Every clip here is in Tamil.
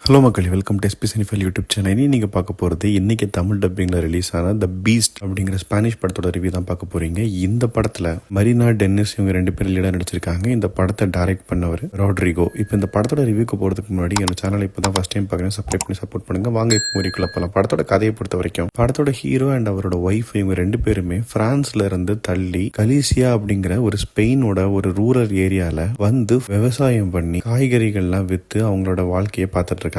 ஹலோ மக்களே, welcome to SP cinephile YouTube channel. நீங்கள் பார்க்க போகிறது இன்றைக்கி தமிழ் டப்பிங்கில் ரிலீஸ் ஆன த பீஸ்ட் அப்படிங்கிற ஸ்பானிஷ் படத்தோட ரிவ்யூ தான் பார்க்க போகிறீங்க. இந்த படத்தில் மரீனா டென்னிஸ் இவங்க 2 பேர் லீடாக நடிச்சிருக்காங்க. இந்த படத்தை டைரக்ட் பண்ணவர் ராட்ரிகோ. இப்போ இந்த படத்தோட ரிவ்யூக்கு போகிறதுக்கு முன்னாடி என் சேனல் இப்போ தான் ஃபஸ்ட் டைம் பார்க்குறேன், சப்ஸ்கிரைப் பண்ணி சப்போர்ட் பண்ணுங்கள். வாங்க இப்போ மூவிக்குள்ள போகலாம். படத்தோட கதையை பொறுத்த வரைக்கும் படத்தோட ஹீரோ அண்ட் அவரோட ஒய்ஃப் இவங்க 2 பேருமே பிரான்ஸ்ல இருந்து தள்ளி கலீசியா அப்படிங்கிற ஒரு ஸ்பெயினோட ஒரு ரூரல் ஏரியாவில் வந்து விவசாயம் பண்ணி காய்கறிகள்லாம் விற்று அவங்களோட வாழ்க்கையை பார்த்துட்டு இருக்காங்க.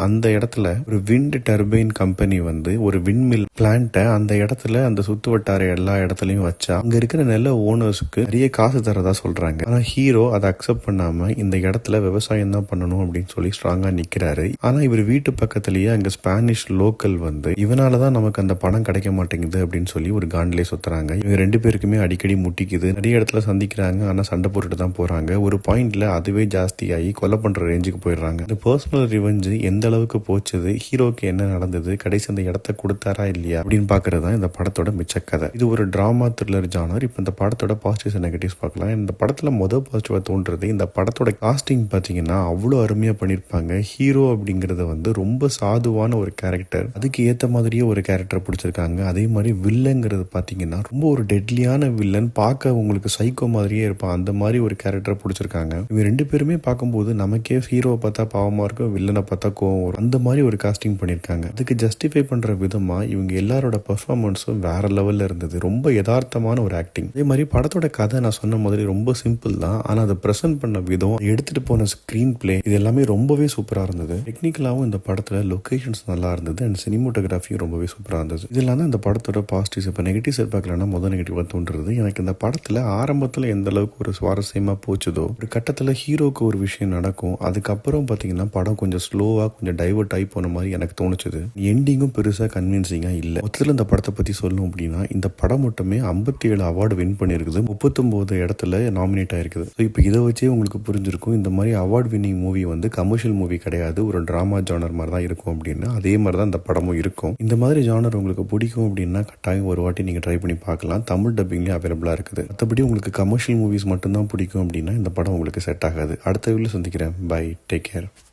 அந்த இடத்துல ஒரு விண்ட் டர்பைன் கம்பெனி வந்து ஒரு விண்மில் பிளான்ட்டை அந்த இடத்துல அந்த சுத்து வட்டார எல்லா இடத்துலயும் வச்சா அங்க இருக்கிற நில ஓனர்ஸ்க்கு நிறைய காசு தரதா சொல்றாங்க. ஆனா ஹீரோ அதை அக்செப்ட் பண்ணாம இந்த இடத்துல விவசாயம் தான் பண்ணணும் அப்படின்னு சொல்லி ஸ்ட்ராங்கா நிக்கிறாரு. ஆனா இவர் வீட்டு பக்கத்திலேயே அங்க ஸ்பானிஷ் லோக்கல் வந்து இவனாலதான் நமக்கு அந்த பணம் கிடைக்க மாட்டேங்குது அப்படின்னு சொல்லி ஒரு காண்டிலே சுத்துறாங்க. இவங்க 2 பேருக்குமே அடிக்கடி முட்டிக்குது, நிறைய இடத்துல சந்திக்கிறாங்க. ஆனா சண்டை போட்டுட்டு தான் போறாங்க. ஒரு பாயிண்ட்ல அதுவே ஜாஸ்தியாகி கொலை பண்ற ரேஞ்சுக்கு போயிடுறாங்க. இந்த பர்சனல் ரிவெஞ்ச் எந்த அளவுக்கு போச்சுது, ஹீரோக்கு என்ன நடந்தது, கடைசி அந்த இடத்த கொடுத்தாரா இல்லையா அப்படின்னு பாக்குறது தான் இந்த படத்தோட மிச்ச கதை. இது ஒரு டிராமா த்ரில்லர் ஜானர். இப்போ இந்த படத்தோட பாசிட்டிவ்ஸ் நெகட்டிவ்ஸ் பார்க்கலாம். இந்த படத்துல பாசிட்டிவா தோன்றது, இந்த படத்தோட காஸ்டிங் பாத்தீங்கன்னா அவ்வளோ அருமையா பண்ணிருப்பாங்க. ஹீரோ அப்படிங்கறது வந்து ரொம்ப சாதுவான ஒரு கேரக்டர், அதுக்கு ஏத்த மாதிரியே ஒரு கேரக்டர் பிடிச்சிருக்காங்க. அதே மாதிரி வில்லங்கிறது பாத்தீங்கன்னா ரொம்ப ஒரு டெட்லியான வில்லன், பார்க்க உங்களுக்கு சைக்கோ மாதிரியே இருப்பான். அந்த மாதிரி ஒரு கேரக்டர் பிடிச்சிருக்காங்க. இவங்க 2 பேருமே பார்க்கும்போது நமக்கே ஹீரோவை பார்த்தா பாவமா இருக்கும், வில்லனை பார்த்தா கோவம் வரும். அந்த மாதிரி ஒரு காஸ்டிங் பண்ணியிருக்காங்க. அதுக்கு ஜஸ்டிஃபை பண்ற விதமா இவங்க எல்லாரோட பெர்ஃபார்மன்ஸும் வேற லெவல்ல இருந்தது. ரொம்ப யதார்த்தமான ஒரு ஆக்டிங். அதே மாதிரி படத்தோட கதை நான் சொன்ன மாதிரி ரொம்ப சிம்பிள் தான். ஆனா அதை பிரசன்ட் பண்ண விதம், எடுத்துட்டு போன ஸ்கிரீன் பிளே, இது எல்லாமே ரொம்பவே சூப்பரா இருந்தது. டெக்னிக்கலாவும் இந்த படத்துல லொகேஷன்ஸ் நல்லா இருந்தது அண்ட் சினிமோட்டோகிராஃபியும் ரொம்பவே சூப்பரா இருந்தது. இதெல்லாம் தான் இந்த படத்தோட பாசிட்டிவ்ஸ். இப்போ நெகட்டிவ்ஸ் பார்க்கலன்னா முதல் நெகட்டிவா தோன்றுறது எனக்கு இந்த படத்துல ஆரம்பத்துல எந்த அளவுக்கு ஒரு சுவாரஸ்யமா போச்சுதோ, ஒரு கட்டத்துல ஹீரோக்கு ஒரு விஷயம் நடக்கும், அதுக்கப்புறம் பாத்தீங்கன்னா படம் கொஞ்சம் ஸ்லோவா கொஞ்சம் டைவர்ட் ஆகி போன மாதிரி எனக்கு தோணுச்சுது. எண்டிங்கும் பெருசா கன்வின்சிங்கா இல்ல. மொத்தத்தில் இந்த படத்தை பத்தி சொல்லணும் அப்படின்னா, இந்த படம் மட்டுமே 57 அவார்டு வின் பண்ணிருக்குது, 39 இடத்துல நாமினேட் ஆயிருக்குது. இப்போ இதை வச்சே உங்களுக்கு புரிஞ்சிருக்கும் இந்த மாதிரி அவார்ட் வின்னிங் மூவி வந்து கமர்ஷியல் மூவி கிடையாது, ஒரு டிராமா ஜானர் மாதிரி தான் இருக்கும் அப்படின்னு. அதே மாதிரி தான் இந்த படமும் இருக்கும். இந்த மாதிரி ஜானர் உங்களுக்கு பிடிக்கும் அப்படின்னா கட்டாயம் ஒரு வாட்டி நீங்க ட்ரை பண்ணி பார்க்கலாம். தமிழ் டப்பிங்லேயே அவைலபிளா இருக்குது. மற்றபடி உங்களுக்கு கமர்ஷியல் மூவிஸ் மட்டும்தான் பிடிக்கும் அப்படின்னா இந்த படம் உங்களுக்கு செட் ஆகாது. அடுத்த வீடியோல சந்திக்கிறேன். Bye, take care.